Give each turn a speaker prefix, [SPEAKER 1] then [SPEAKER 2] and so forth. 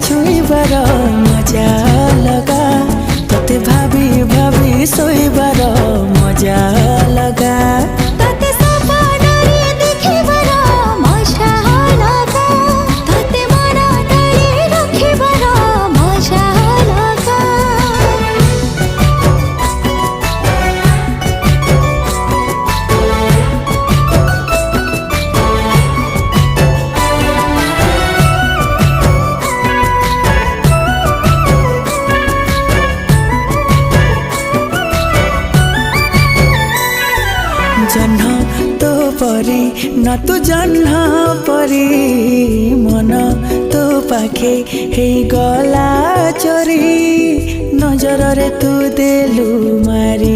[SPEAKER 1] छुईबार मजा लगा तोते भाभी भाभी सोईबार मजा लगा
[SPEAKER 2] तोते सपनारे देखिबार मजा लगा तोते मन तले रखिबार मजा लगा
[SPEAKER 1] जह्न तो परी न तू जह्न परी मन तो पाखे हे गला चोरी नजर रे तू देलु मारी